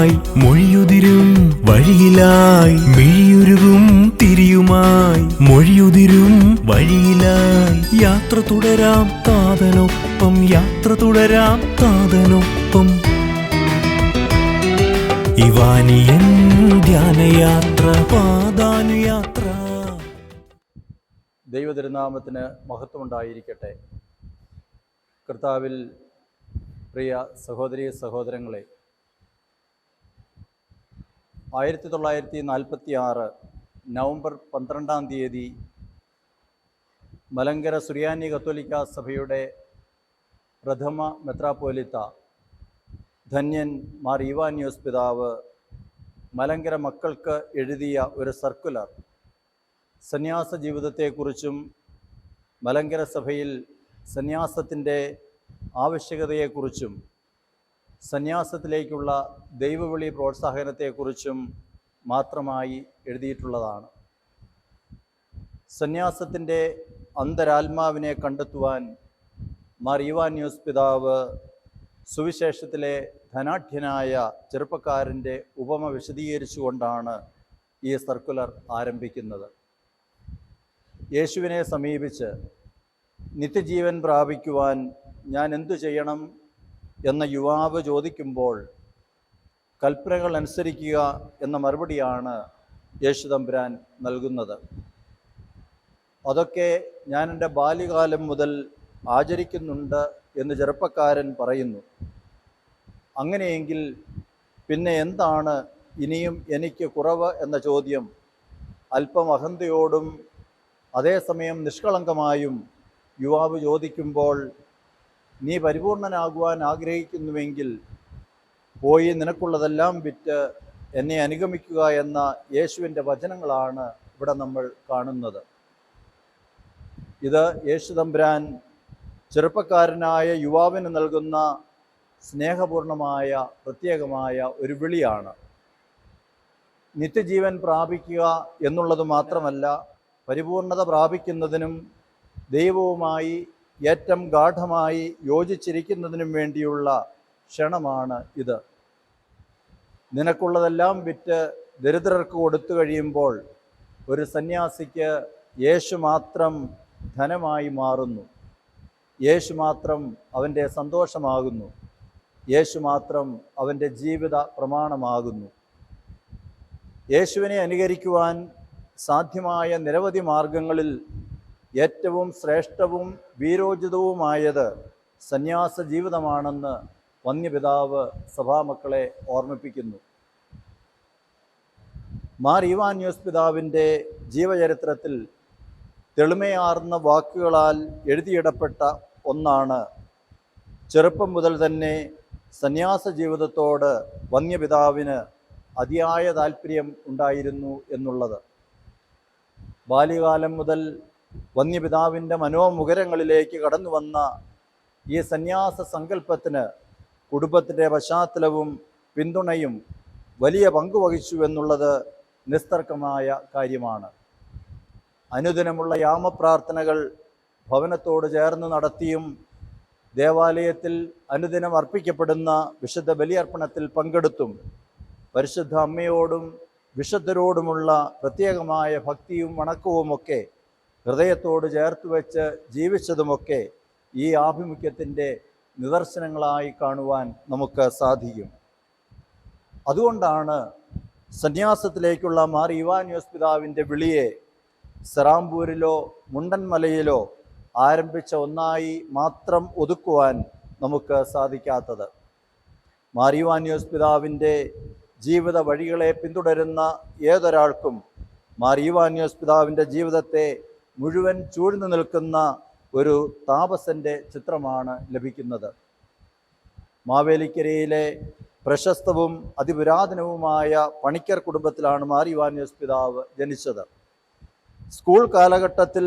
തിരിയുമായി മൊഴിയുതിരും വഴിയിലായി മിഴിയുരുകും തിരിയുമായി മൊഴിയുതിരും വഴിയിലായി യാത്ര തുടരാം താതനൊപ്പം യാത്ര തുടരാം താതനൊപ്പം ഇവാനിയൻ ധ്യാനയാത്ര പാദാനുയാത്ര. ദൈവതിരുനാമത്തിന് മഹത്വമുണ്ടായിരിക്കട്ടെ. കർത്താവിൽ പ്രിയ സഹോദരീ സഹോദരങ്ങളെ, 1946 നവംബർ 12 മലങ്കര സുറിയാനി കത്തോലിക്ക സഭയുടെ പ്രഥമ മെത്രാപ്പോലിത്ത ധന്യൻ മാർ ഇവാനിയോസ് പിതാവ് മലങ്കര മക്കൾക്ക് എഴുതിയ ഒരു സർക്കുലർ സന്യാസ ജീവിതത്തെക്കുറിച്ചും മലങ്കര സഭയിൽ സന്യാസത്തിൻ്റെ ആവശ്യകതയെക്കുറിച്ചും സന്യാസത്തിലേക്കുള്ള ദൈവവിളി പ്രോത്സാഹനത്തെക്കുറിച്ചും മാത്രമായി എഴുതിയിട്ടുള്ളതാണ്. സന്യാസത്തിൻ്റെ അന്തരാത്മാവിനെ കണ്ടെത്തുവാൻ മാർ ഇവാനിയോസ് പിതാവ് സുവിശേഷത്തിലെ ധനാഢ്യനായ ചെറുപ്പക്കാരൻ്റെ ഉപമ വിശദീകരിച്ചുകൊണ്ടാണ് ഈ സർക്കുലർ ആരംഭിക്കുന്നത്. യേശുവിനെ സമീപിച്ച് നിത്യജീവൻ പ്രാപിക്കുവാൻ ഞാൻ എന്തു ചെയ്യണം എന്ന യുവാവ് ചോദിക്കുമ്പോൾ കൽപ്പനകൾ അനുസരിക്കുക എന്ന മറുപടിയാണ് യേശു തമ്പുരാൻ നൽകുന്നത്. അതൊക്കെ ഞാൻ എൻ്റെ ബാല്യകാലം മുതൽ ആചരിക്കുന്നുണ്ട് എന്ന് ചെറുപ്പക്കാരൻ പറയുന്നു. അങ്ങനെയെങ്കിൽ പിന്നെ എന്താണ് ഇനിയും എനിക്ക് കുറവ് എന്ന ചോദ്യം അല്പം അഹന്തയോടും അതേസമയം നിഷ്കളങ്കമായും യുവാവ് ചോദിക്കുമ്പോൾ, നീ പരിപൂർണനാകുവാൻ ആഗ്രഹിക്കുന്നുവെങ്കിൽ പോയി നിനക്കുള്ളതെല്ലാം വിറ്റ് എന്നെ അനുഗമിക്കുക എന്ന യേശുവിൻ്റെ വചനങ്ങളാണ് ഇവിടെ നമ്മൾ കാണുന്നത്. ഇത് യേശു തമ്പുരാൻ ചെറുപ്പക്കാരനായ യുവാവിന് നൽകുന്ന സ്നേഹപൂർണമായ പ്രത്യേകമായ ഒരു വിളിയാണ്. നിത്യജീവൻ പ്രാപിക്കുക എന്നുള്ളത് മാത്രമല്ല, പരിപൂർണത പ്രാപിക്കുന്നതിനും ദൈവവുമായി ഏറ്റവും ഗാഢമായി യോജിച്ചിരിക്കുന്നതിനും വേണ്ടിയുള്ള ക്ഷണമാണ് ഇത്. നിനക്കുള്ളതെല്ലാം വിറ്റ് ദരിദ്രർക്ക് കൊടുത്തു കഴിയുമ്പോൾ ഒരു സന്യാസിക്ക് യേശു മാത്രം ധനമായി മാറുന്നു. യേശു മാത്രം അവൻ്റെ സന്തോഷമാകുന്നു. യേശു മാത്രം അവൻ്റെ ജീവിത പ്രമാണമാകുന്നു. യേശുവിനെ അനുകരിക്കുവാൻ സാധ്യമായ നിരവധി മാർഗങ്ങളിൽ ഏറ്റവും ശ്രേഷ്ഠവും വീരോചിതവുമായത് സന്യാസ ജീവിതമാണെന്ന് വന്യപിതാവ് സഭാമക്കളെ ഓർമ്മിപ്പിക്കുന്നു. മാർ ഇവാനിയോസ് പിതാവിൻ്റെ ജീവചരിത്രത്തിൽ തെളിമയാർന്ന വാക്കുകളാൽ എഴുതിയിടപ്പെട്ട ഒന്നാണ്, ചെറുപ്പം മുതൽ തന്നെ സന്യാസ ജീവിതത്തോട് വന്യപിതാവിന് അതിയായ താല്പര്യം ഉണ്ടായിരുന്നു എന്നുള്ളത്. ബാല്യകാലം മുതൽ വന്യപിതാവിൻ്റെ മനോമുഖരങ്ങളിലേക്ക് കടന്നു വന്ന ഈ സന്യാസ സങ്കല്പത്തിന് കുടുംബത്തിൻ്റെ പശ്ചാത്തലവും പിന്തുണയും വലിയ പങ്കുവഹിച്ചു എന്നുള്ളത് നിസ്തർക്കമായ കാര്യമാണ്. അനുദിനമുള്ള യാമപ്രാർത്ഥനകൾ ഭവനത്തോട് ചേർന്ന് നടത്തിയും ദേവാലയത്തിൽ അനുദിനം അർപ്പിക്കപ്പെടുന്ന വിശുദ്ധ ബലിയർപ്പണത്തിൽ പങ്കെടുത്തും പരിശുദ്ധ അമ്മയോടും വിശുദ്ധരോടുമുള്ള പ്രത്യേകമായ ഭക്തിയും വണക്കവുമൊക്കെ ഹൃദയത്തോട് ചേർത്ത് വെച്ച് ജീവിച്ചതുമൊക്കെ ഈ ആഭിമുഖ്യത്തിൻ്റെ നിദർശനങ്ങളായി കാണുവാൻ നമുക്ക് സാധിക്കും. അതുകൊണ്ടാണ് സന്യാസത്തിലേക്കുള്ള മാർ ഇവാനിയോസ് പിതാവിൻ്റെ വിളിയെ സെറാംപൂരിലോ മുണ്ടൻമലയിലോ ആരംഭിച്ച ഒന്നായി മാത്രം ഒതുക്കുവാൻ നമുക്ക് സാധിക്കാത്തത്. മാർ ഇവാനിയോസ് പിതാവിൻ്റെ ജീവിത വഴികളെ പിന്തുടരുന്ന ഏതൊരാൾക്കും മാർ ഇവാനിയോസ് പിതാവിൻ്റെ ജീവിതത്തെ മുഴുവൻ ചൂഴ്ന്നു നിൽക്കുന്ന ഒരു താപസൻ്റെ ചിത്രമാണ് ലഭിക്കുന്നത്. മാവേലിക്കരയിലെ പ്രശസ്തവും അതിപുരാതനവുമായ പണിക്കർ കുടുംബത്തിലാണ് മാർ ഇവാനിയോസ് പിതാവ് ജനിച്ചത്. സ്കൂൾ കാലഘട്ടത്തിൽ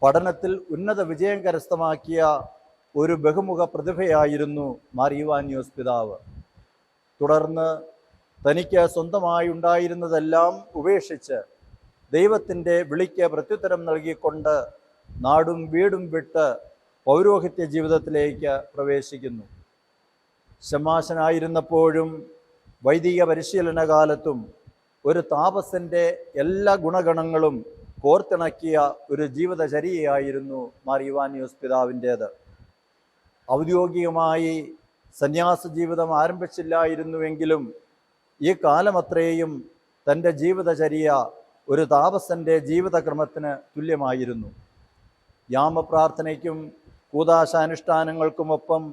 പഠനത്തിൽ ഉന്നത വിജയം കരസ്ഥമാക്കിയ ഒരു ബഹുമുഖ പ്രതിഭയായിരുന്നു മാർ ഇവാനിയോസ് പിതാവ്. തുടർന്ന് തനിക്ക് സ്വന്തമായി ഉണ്ടായിരുന്നതെല്ലാം ഉപേക്ഷിച്ച് ദൈവത്തിൻ്റെ വിളിക്ക് പ്രത്യുത്തരം നൽകിക്കൊണ്ട് നാടും വീടും വിട്ട് പൗരോഹിത്യ ജീവിതത്തിലേക്ക് പ്രവേശിക്കുന്നു. ശമാശനായിരുന്നപ്പോഴും വൈദിക പരിശീലന കാലത്തും ഒരു താപസന്റെ എല്ലാ ഗുണഗണങ്ങളും കോർത്തിണക്കിയ ഒരു ജീവിതചര്യയായിരുന്നു മാർ ഇവാനിയോസ് പിതാവിൻ്റേത്. ഔദ്യോഗികമായി സന്യാസ ജീവിതം ആരംഭിച്ചില്ലായിരുന്നുവെങ്കിലും ഈ കാലമത്രയും തൻ്റെ ജീവിതചര്യ ഒരു താപസന്റെ ജീവിതക്രമത്തിന് തുല്യമായിരുന്നു. യാമപ്രാർത്ഥനയ്ക്കും കൂദാശാനുഷ്ഠാനങ്ങൾക്കുമൊപ്പം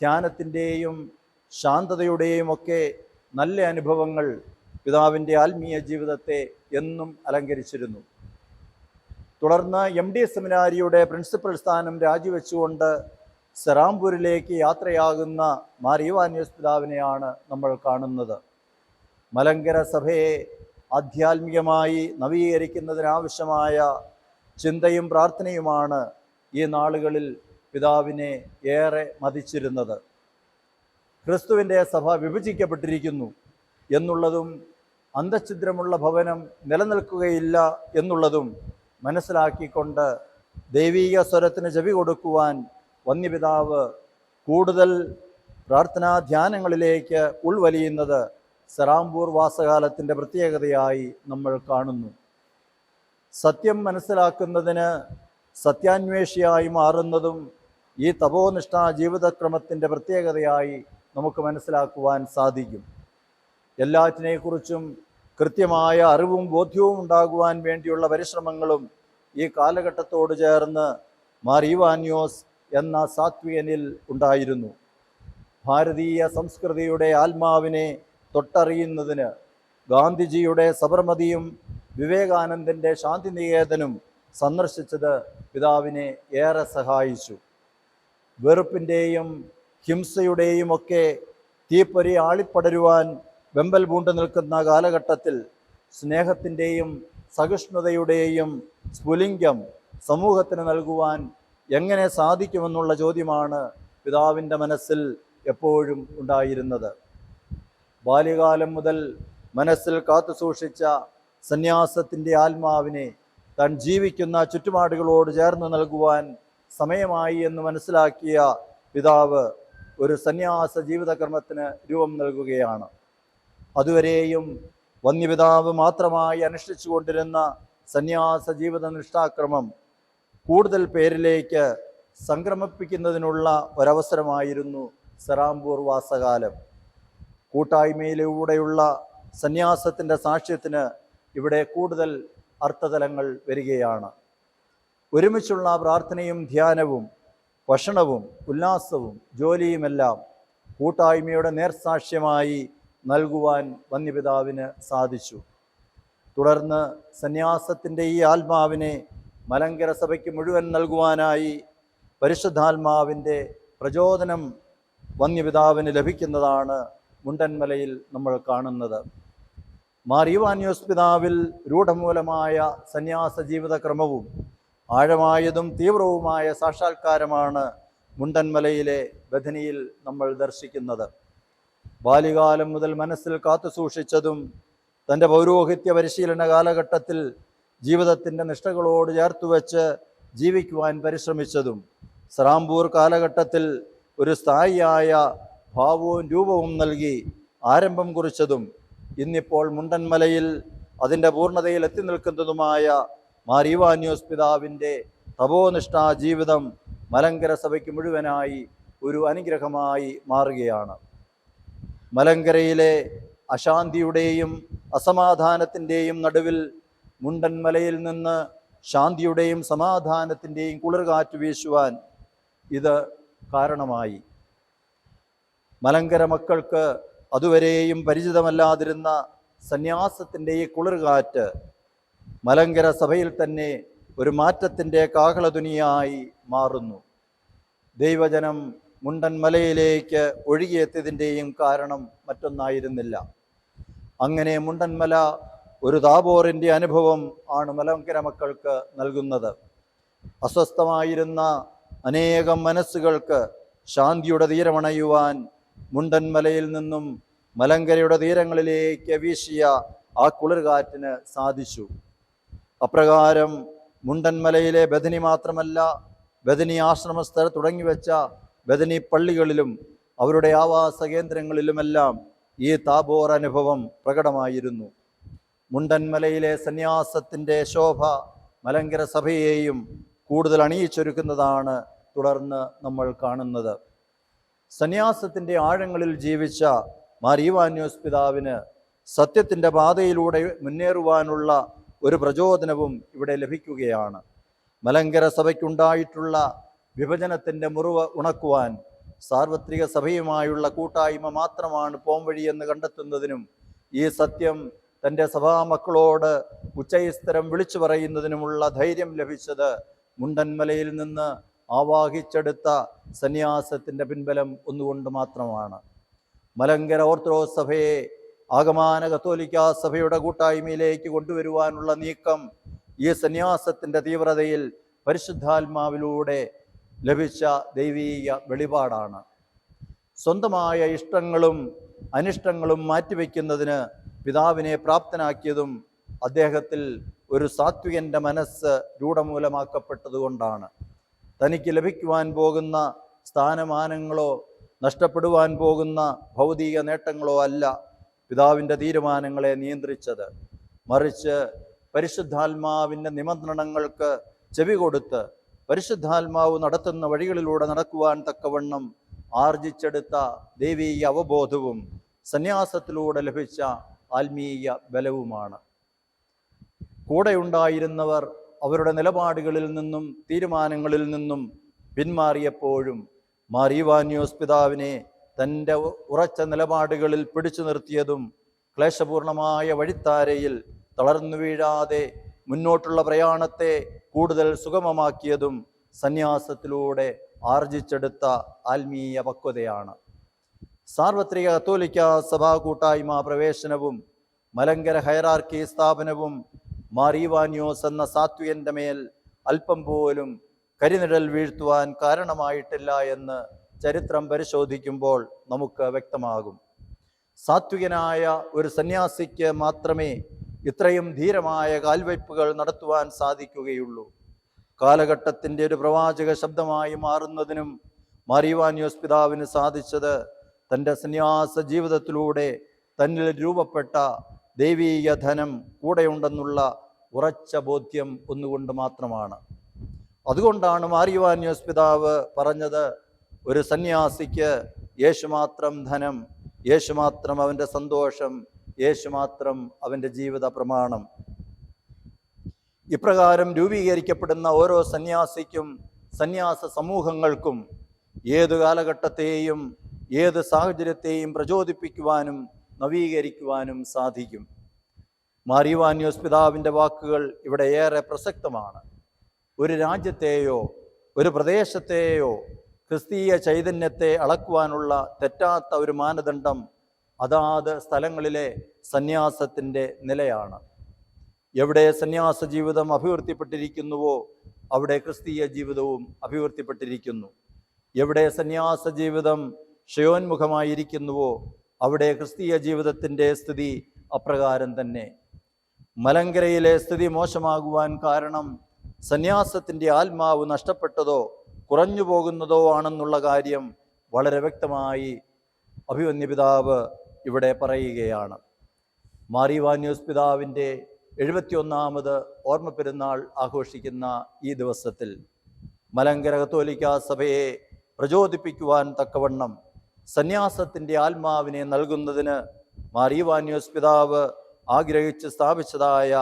ധ്യാനത്തിൻ്റെയും ശാന്തതയുടെയും ഒക്കെ നല്ല അനുഭവങ്ങൾ പിതാവിൻ്റെ ആത്മീയ ജീവിതത്തെ എന്നും അലങ്കരിച്ചിരുന്നു. തുടർന്ന് MD സെമിനാരിയുടെ പ്രിൻസിപ്പൽ സ്ഥാനം രാജിവെച്ചുകൊണ്ട് സെറാംപൂരിലേക്ക് യാത്രയാകുന്ന മാർ ഇവാനിയോസ് പിതാവിനെയാണ് നമ്മൾ കാണുന്നത്. മലങ്കര സഭയെ ആധ്യാത്മികമായി നവീകരിക്കുന്നതിനാവശ്യമായ ചിന്തയും പ്രാർത്ഥനയുമാണ് ഈ നാളുകളിൽ പിതാവിനെ ഏറെ മതിച്ചിരുന്നത്. ക്രിസ്തുവിൻ്റെ സഭ വിഭജിക്കപ്പെട്ടിരിക്കുന്നു എന്നുള്ളതും അന്തഛിദ്രമുള്ള ഭവനം നിലനിൽക്കുകയില്ല എന്നുള്ളതും മനസ്സിലാക്കിക്കൊണ്ട് ദൈവീക സ്വരത്തിന് ചെവി കൊടുക്കുവാൻ വന്യപിതാവ് കൂടുതൽ പ്രാർത്ഥനാ ധ്യാനങ്ങളിലേക്ക് ഉൾവലിയുന്നത് സെറാംപൂർ വാസകാലത്തിൻ്റെ പ്രത്യേകതയായി നമ്മൾ കാണുന്നു. സത്യം മനസ്സിലാക്കുന്നതിന് സത്യാന്വേഷിയായി മാറുന്നതും ഈ തപോനിഷ്ഠാ ജീവിതക്രമത്തിൻ്റെ പ്രത്യേകതയായി നമുക്ക് മനസ്സിലാക്കുവാൻ സാധിക്കും. എല്ലാറ്റിനെക്കുറിച്ചും കൃത്യമായ അറിവും ബോധ്യവും ഉണ്ടാകുവാൻ വേണ്ടിയുള്ള പരിശ്രമങ്ങളും ഈ കാലഘട്ടത്തോട് ചേർന്ന് മാർ ഇവാനിയോസ് എന്ന സാത്വികനിൽ ഉണ്ടായിരുന്നു. ഭാരതീയ സംസ്കൃതിയുടെ ആത്മാവിനെ തൊട്ടറിയുന്നതിന് ഗാന്ധിജിയുടെ സബർമതിയും വിവേകാനന്ദൻ്റെ ശാന്തിനികേതനും സന്ദർശിച്ചത് പിതാവിനെ ഏറെ സഹായിച്ചു. വെറുപ്പിൻ്റെയും ഹിംസയുടെയും ഒക്കെ തീപ്പൊരി ആളിപ്പടരുവാൻ വെമ്പൽ പൂണ്ടു നിൽക്കുന്ന കാലഘട്ടത്തിൽ സ്നേഹത്തിൻ്റെയും സഹിഷ്ണുതയുടെയും സ്ഫുലിംഗം സമൂഹത്തിന് നൽകുവാൻ എങ്ങനെ സാധിക്കുമെന്നുള്ള ചോദ്യമാണ് പിതാവിൻ്റെ മനസ്സിൽ എപ്പോഴും ഉണ്ടായിരുന്നത്. ബാല്യകാലം മുതൽ മനസ്സിൽ കാത്തുസൂക്ഷിച്ച സന്യാസത്തിൻ്റെ ആത്മാവിനെ താൻ ജീവിക്കുന്ന ചുറ്റുപാടുകളോട് ചേർന്ന് നൽകുവാൻ സമയമായി എന്ന് മനസ്സിലാക്കിയ പിതാവ് ഒരു സന്യാസ ജീവിതകർമ്മത്തിന് രൂപം നൽകുകയാണ്. അതുവരെയും വന്യപിതാവ് മാത്രമായി അനുഷ്ഠിച്ചു കൊണ്ടിരുന്ന സന്യാസ ജീവിത നിഷ്ഠാക്രമം കൂടുതൽ പേരിലേക്ക് സംക്രമിപ്പിക്കുന്നതിനുള്ള ഒരവസരമായിരുന്നു സെറാംപൂർ വാസകാലം. കൂട്ടായ്മയിലൂടെയുള്ള സന്യാസത്തിൻ്റെ സാക്ഷ്യത്തിന് ഇവിടെ കൂടുതൽ അർത്ഥതലങ്ങൾ വരികയാണ്. ഒരുമിച്ചുള്ള പ്രാർത്ഥനയും ധ്യാനവും ഭക്ഷണവും ഉല്ലാസവും ജോലിയുമെല്ലാം കൂട്ടായ്മയുടെ നേർസാക്ഷ്യമായി നൽകുവാൻ വന്യപിതാവിന് സാധിച്ചു. തുടർന്ന് സന്യാസത്തിൻ്റെ ഈ ആത്മാവിനെ മലങ്കര സഭയ്ക്ക് മുഴുവൻ നൽകുവാനായി പരിശുദ്ധാത്മാവിൻ്റെ പ്രചോദനം വന്യപിതാവിന് ലഭിക്കുന്നതാണ് മുണ്ടന്മലയിൽ നമ്മൾ കാണുന്നത്. മാർ ഇവാനിയോസ് പിതാവിൽ രൂഢമൂലമായ സന്യാസ ജീവിതക്രമവും ആഴമായതും തീവ്രവുമായ സാക്ഷാത്കാരമാണ് മുണ്ടന്മലയിലെ ബഥനിയിൽ നമ്മൾ ദർശിക്കുന്നത്. ബാല്യകാലം മുതൽ മനസ്സിൽ കാത്തുസൂക്ഷിച്ചതും തൻ്റെ പൗരോഹിത്യ പരിശീലന കാലഘട്ടത്തിൽ ജീവിതത്തിൻ്റെ നിഷ്ഠകളോട് ചേർത്തുവെച്ച് ജീവിക്കുവാൻ പരിശ്രമിച്ചതും സെറാംപൂർ കാലഘട്ടത്തിൽ ഒരു സ്ഥായിയായ ഭാവവും രൂപവും നൽകി ആരംഭം കുറിച്ചതും ഇന്നിപ്പോൾ മുണ്ടന്മലയിൽ അതിൻ്റെ പൂർണ്ണതയിൽ എത്തി നിൽക്കുന്നതുമായ മാർ ഇവാനിയോസ് പിതാവിൻ്റെ തപോനിഷ്ഠാ ജീവിതം മലങ്കര സഭയ്ക്ക് മുഴുവനായി ഒരു അനുഗ്രഹമായി മാറുകയാണ്. മലങ്കരയിലെ അശാന്തിയുടെയും അസമാധാനത്തിൻ്റെയും നടുവിൽ മുണ്ടന്മലയിൽ നിന്ന് ശാന്തിയുടെയും സമാധാനത്തിൻ്റെയും കുളിർകാറ്റ് വീശുവാൻ ഇത് കാരണമായി. മലങ്കര മക്കൾക്ക് അതുവരെയും പരിചിതമല്ലാതിരുന്ന സന്യാസത്തിൻ്റെ ഈ കുളിർകാറ്റ് മലങ്കര സഭയിൽ തന്നെ ഒരു മാറ്റത്തിൻ്റെ കാഹളധ്വനിയായി മാറുന്നു. ദൈവജനം മുണ്ടന്മലയിലേക്ക് ഒഴുകിയെത്തിയതിൻ്റെയും കാരണം മറ്റൊന്നായിരുന്നില്ല. അങ്ങനെ മുണ്ടന്മല ഒരു താബോറിൻ്റെ അനുഭവം ആണ് മലങ്കര മക്കൾക്ക് നൽകുന്നത്. അസ്വസ്ഥമായിരുന്ന അനേകം മനസ്സുകൾക്ക് ശാന്തിയുടെ തീരമണയുവാൻ മുണ്ടന്മലയിൽ നിന്നും മലങ്കരയുടെ തീരങ്ങളിലേക്ക് വീശിയ ആ കുളിർകാറ്റിന് സാധിച്ചു. അപ്രകാരം മുണ്ടന്മലയിലെ ബഥനി മാത്രമല്ല, ബഥനി ആശ്രമസ്ഥർ തുടങ്ങിവെച്ച ബഥനി പള്ളികളിലും അവരുടെ ആവാസ കേന്ദ്രങ്ങളിലുമെല്ലാം ഈ താബോർ അനുഭവം പ്രകടമായിരുന്നു. മുണ്ടൻമലയിലെ സന്യാസത്തിൻ്റെ ശോഭ മലങ്കര സഭയെയും കൂടുതൽ അണിയിച്ചൊരുക്കുന്നതാണ് തുടർന്ന് നമ്മൾ കാണുന്നത്. സന്യാസത്തിൻ്റെ ആഴങ്ങളിൽ ജീവിച്ച മാർ ഈവാനിയോസ് പിതാവിന് സത്യത്തിൻ്റെ പാതയിലൂടെ മുന്നേറുവാനുള്ള ഒരു പ്രചോദനവും ഇവിടെ ലഭിക്കുകയാണ്. മലങ്കര സഭയ്ക്കുണ്ടായിട്ടുള്ള വിഭജനത്തിൻ്റെ മുറിവ് ഉണക്കുവാൻ സാർവത്രിക സഭയുമായുള്ള കൂട്ടായ്മ മാത്രമാണ് പോംവഴിയെന്ന് കണ്ടെത്തുന്നതിനും ഈ സത്യം തൻ്റെ സഭാമക്കളോട് ഉച്ചൈസ്തരം വിളിച്ചു പറയുന്നതിനുമുള്ള ധൈര്യം ലഭിച്ചത് മുണ്ടൻമലയിൽ നിന്ന് ആവാഹിച്ചെടുത്ത സന്യാസത്തിൻ്റെ പിൻബലം ഒന്നുകൊണ്ട് മാത്രമാണ്. മലങ്കര ഓർത്തഡോക്സ് സഭയെ ആഗമാന കത്തോലിക്കാ സഭയുടെ കൂട്ടായ്മയിലേക്ക് കൊണ്ടുവരുവാനുള്ള നീക്കം ഈ സന്യാസത്തിൻ്റെ തീവ്രതയിൽ പരിശുദ്ധാത്മാവിലൂടെ ലഭിച്ച ദൈവീക വെളിപാടാണ്. സ്വന്തമായ ഇഷ്ടങ്ങളും അനിഷ്ടങ്ങളും മാറ്റിവെക്കുന്നതിന് പിതാവിനെ പ്രാപ്തനാക്കിയതും അദ്ദേഹത്തിൽ ഒരു സാത്വികൻ്റെ മനസ്സ് രൂഢമൂലമാക്കപ്പെട്ടതുകൊണ്ടാണ്. തനിക്ക് ലഭിക്കുവാൻ പോകുന്ന സ്ഥാനമാനങ്ങളോ നഷ്ടപ്പെടുവാൻ പോകുന്ന ഭൗതിക നേട്ടങ്ങളോ അല്ല പിതാവിൻ്റെ തീരുമാനങ്ങളെ നിയന്ത്രിച്ചത്. മറിച്ച് പരിശുദ്ധാത്മാവിൻ്റെ നിമന്ത്രണങ്ങൾക്ക് ചെവി കൊടുത്ത് പരിശുദ്ധാത്മാവ് നടത്തുന്ന വഴികളിലൂടെ നടക്കുവാൻ തക്കവണ്ണം ആർജിച്ചെടുത്ത ദൈവീയ അവബോധവും സന്യാസത്തിലൂടെ ലഭിച്ച ആത്മീയ ബലവുമാണ്. കൂടെയുണ്ടായിരുന്നവർ അവരുടെ നിലപാടുകളിൽ നിന്നും തീരുമാനങ്ങളിൽ നിന്നും പിന്മാറിയപ്പോഴും മാർ ഈവാനിയോസ് പിതാവിനെ തൻ്റെ ഉറച്ച നിലപാടുകളിൽ പിടിച്ചു നിർത്തിയതും ക്ലേശപൂർണമായ വഴിത്താരയിൽ തളർന്നു വീഴാതെ മുന്നോട്ടുള്ള പ്രയാണത്തെ കൂടുതൽ സുഗമമാക്കിയതും സന്യാസത്തിലൂടെ ആർജിച്ചെടുത്ത ആത്മീയ പക്വതയാണ്. സാർവത്രിക കത്തോലിക്ക സഭാ കൂട്ടായ്മ പ്രവേശനവും മലങ്കര ഹൈറാർക്കി സ്ഥാപനവും മാർ ഈവാനിയോസ് എന്ന സാത്വികൻ്റെ മേൽ അല്പം പോലും കരിനിഴൽ വീഴ്ത്തുവാൻ കാരണമായിട്ടില്ല എന്ന് ചരിത്രം പരിശോധിക്കുമ്പോൾ നമുക്ക് വ്യക്തമാകും. സാത്വികനായ ഒരു സന്യാസിക്ക് മാത്രമേ ഇത്രയും ധീരമായ കാൽവയ്പ്പുകൾ നടത്തുവാൻ സാധിക്കുകയുള്ളൂ. കാലഘട്ടത്തിൻ്റെ ഒരു പ്രവാചക ശബ്ദമായി മാറുന്നതിനും മാർ ഈവാനിയോസ് പിതാവിന് സാധിച്ചത് തൻ്റെ സന്യാസ ജീവിതത്തിലൂടെ തന്നിൽ രൂപപ്പെട്ട ദൈവീക ധനം കൂടെയുണ്ടെന്നുള്ള ഉറച്ച ബോധ്യം ഒന്നുകൊണ്ട് മാത്രമാണ്. അതുകൊണ്ടാണ് മാർ ഈവാനിയോസ് പിതാവ് പറഞ്ഞത്, ഒരു സന്യാസിക്ക് യേശു മാത്രം ധനം, യേശു മാത്രം അവൻ്റെ സന്തോഷം, യേശു മാത്രം അവൻ്റെ ജീവിത പ്രമാണം. ഇപ്രകാരം രൂപീകരിക്കപ്പെടുന്ന ഓരോ സന്യാസിക്കും സന്യാസ സമൂഹങ്ങൾക്കും ഏതു കാലഘട്ടത്തെയും ഏത് സാഹചര്യത്തെയും പ്രചോദിപ്പിക്കുവാനും നവീകരിക്കുവാനും സാധിക്കും. മാർ ഈവാനിയോസ് പിതാവിൻ്റെ വാക്കുകൾ ഇവിടെ ഏറെ പ്രസക്തമാണ്. ഒരു രാജ്യത്തെയോ ഒരു പ്രദേശത്തെയോ ക്രിസ്തീയ ചൈതന്യത്തെ അളക്കുവാനുള്ള തെറ്റാത്ത ഒരു മാനദണ്ഡം അതാത് സ്ഥലങ്ങളിലെ സന്യാസത്തിൻ്റെ നിലയാണ്. എവിടെ സന്യാസ ജീവിതം അഭിവൃദ്ധിപ്പെട്ടിരിക്കുന്നുവോ അവിടെ ക്രിസ്തീയ ജീവിതവും അഭിവൃദ്ധിപ്പെട്ടിരിക്കുന്നു. എവിടെ സന്യാസ ജീവിതം ക്ഷയോന്മുഖമായിരിക്കുന്നുവോ അവിടെ ക്രിസ്തീയ ജീവിതത്തിൻ്റെ സ്ഥിതി അപ്രകാരം തന്നെ. മലങ്കരയിലെ സ്ഥിതി മോശമാകുവാൻ കാരണം സന്യാസത്തിൻ്റെ ആത്മാവ് നഷ്ടപ്പെട്ടതോ കുറഞ്ഞു പോകുന്നതോ ആണെന്നുള്ള കാര്യം വളരെ വ്യക്തമായി അഭിമന്യ പിതാവ് ഇവിടെ പറയുകയാണ്. മാർ ഈവാനിയോസ് പിതാവിൻ്റെ 71ാമത് ഓർമ്മ പെരുന്നാൾ ആഘോഷിക്കുന്ന ഈ ദിവസത്തിൽ മലങ്കര കത്തോലിക്കാ സഭയെ പ്രചോദിപ്പിക്കുവാൻ തക്കവണ്ണം സന്യാസത്തിൻ്റെ ആത്മാവിനെ നൽകുന്നതിന് മാർ ഈവാനിയോസ് പിതാവ് ആഗ്രഹിച്ച് സ്ഥാപിച്ചതായ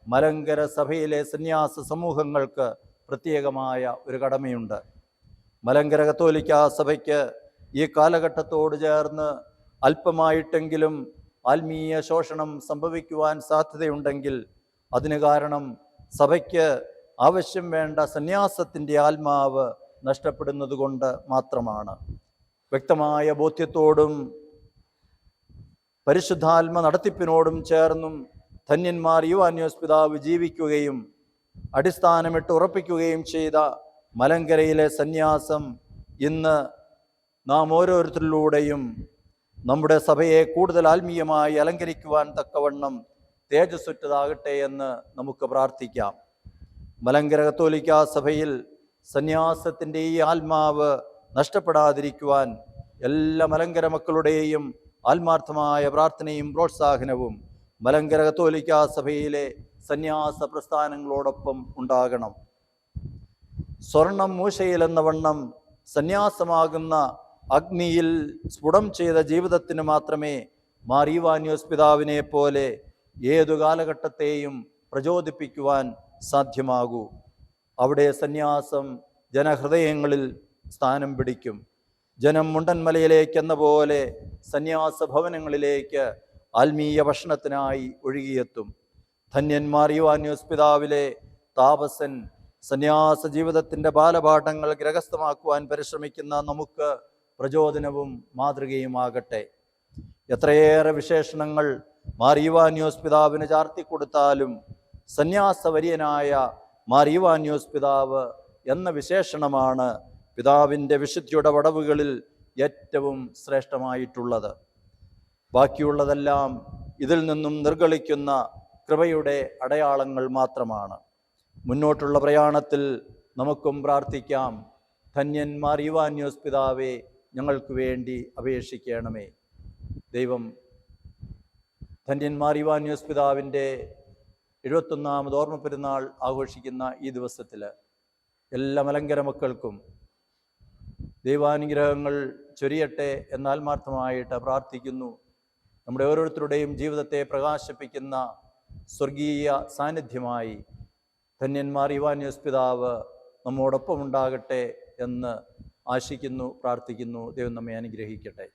മലങ്കര സഭയിലെ സന്യാസ സമൂഹങ്ങൾക്ക് പ്രത്യേകമായ ഒരു കടമയുണ്ട്. മലങ്കര കത്തോലിക്കാ സഭയ്ക്ക് ഈ കാലഘട്ടത്തോട് ചേർന്ന് അല്പമായിട്ടെങ്കിലും ആത്മീയ ശോഷണം സംഭവിക്കുവാൻ സാധ്യതയുണ്ടെങ്കിൽ അതിന് കാരണം സഭയ്ക്ക് ആവശ്യം വേണ്ട സന്യാസത്തിൻ്റെ ആത്മാവ് നഷ്ടപ്പെടുന്നത് കൊണ്ട് മാത്രമാണ്. വ്യക്തമായ ബോധ്യത്തോടും പരിശുദ്ധാത്മ നടത്തിപ്പിനോടും ചേർന്നും ധന്യന്മാർ ഈവാനിയോസ് പിതാവ് ജീവിക്കുകയും അടിസ്ഥാനമിട്ട് ഉറപ്പിക്കുകയും ചെയ്ത മലങ്കരയിലെ സന്യാസം ഇന്ന് നാം ഓരോരുത്തരിലൂടെയും നമ്മുടെ സഭയെ കൂടുതൽ ആത്മീയമായി അലങ്കരിക്കുവാൻ തക്കവണ്ണം തേജസ്സുറ്റതാകട്ടെ എന്ന് നമുക്ക് പ്രാർത്ഥിക്കാം. മലങ്കര കത്തോലിക്കാ സഭയിൽ സന്യാസത്തിൻ്റെ ഈ ആത്മാവ് നഷ്ടപ്പെടാതിരിക്കുവാൻ എല്ലാ മലങ്കര മക്കളുടെയും ആത്മാർത്ഥമായ പ്രാർത്ഥനയും പ്രോത്സാഹനവും മലങ്കര കത്തോലിക്കാ സഭയിലെ സന്യാസ പ്രസ്ഥാനങ്ങളോടൊപ്പം ഉണ്ടാകണം. സ്വർണം മൂശയിലെന്ന വണ്ണം സന്യാസമാകുന്ന അഗ്നിയിൽ സ്ഫുടം ചെയ്ത ജീവിതത്തിന് മാത്രമേ മാർ ഈവാനിയോസ് പിതാവിനെ പോലെ ഏതു കാലഘട്ടത്തെയും പ്രചോദിപ്പിക്കുവാൻ സാധ്യമാകൂ. അവിടെ സന്യാസം ജനഹൃദയങ്ങളിൽ സ്ഥാനം പിടിക്കും. ജനം മുണ്ടൻമലയിലേക്കെന്ന പോലെ സന്യാസ ഭവനങ്ങളിലേക്ക് ആത്മീയ ഭക്ഷണത്തിനായി ഒഴുകിയെത്തും. ധന്യൻ മാർ ഈവാനിയോസ് പിതാവിലെ താപസൻ സന്യാസ ജീവിതത്തിൻ്റെ ബാലപാഠങ്ങൾ ഗ്രഹസ്ഥമാക്കുവാൻ പരിശ്രമിക്കുന്ന നമുക്ക് പ്രചോദനവും മാതൃകയുമാകട്ടെ. എത്രയേറെ വിശേഷണങ്ങൾ മാർ ഈവാനിയോസ് പിതാവിന് ചാർത്തിക്കൊടുത്താലും സന്യാസവര്യനായ മാർ ഈവാനിയോസ് പിതാവ് എന്ന വിശേഷണമാണ് പിതാവിൻ്റെ വിശുദ്ധിയുടെ വടവുകളിൽ ഏറ്റവും ശ്രേഷ്ഠമായിട്ടുള്ളത്. ബാക്കിയുള്ളതെല്ലാം ഇതിൽ നിന്നും നിർഗളിക്കുന്ന കൃപയുടെ അടയാളങ്ങൾ മാത്രമാണ്. മുന്നോട്ടുള്ള പ്രയാണത്തിൽ നമുക്കും പ്രാർത്ഥിക്കാം. ധന്യൻ മാർ ഈവാനിയോസ് പിതാവേ, ഞങ്ങൾക്ക് വേണ്ടി അപേക്ഷിക്കണമേ. ദൈവം ധന്യൻ മാർ ഈവാനിയോസ് പിതാവിൻ്റെ 71ാമത് ഓർമ്മ പെരുന്നാൾ ആഘോഷിക്കുന്ന ഈ ദിവസത്തിൽ എല്ലാ മലങ്കര മക്കൾക്കും ദൈവാനുഗ്രഹങ്ങൾ ചൊരിയട്ടെ എന്ന് ആത്മാർത്ഥമായിട്ട് പ്രാർത്ഥിക്കുന്നു. നമ്മുടെ ഓരോരുത്തരുടെയും ജീവിതത്തെ പ്രകാശിപ്പിക്കുന്ന സ്വർഗീയ സാന്നിധ്യമായി ധന്യൻ മാർ ഈവാനിയോസ് പിതാവ് നമ്മോടൊപ്പം ഉണ്ടാകട്ടെ എന്ന് ആശിക്കുന്നു, പ്രാർത്ഥിക്കുന്നു. ദൈവം നമ്മെ അനുഗ്രഹിക്കട്ടെ.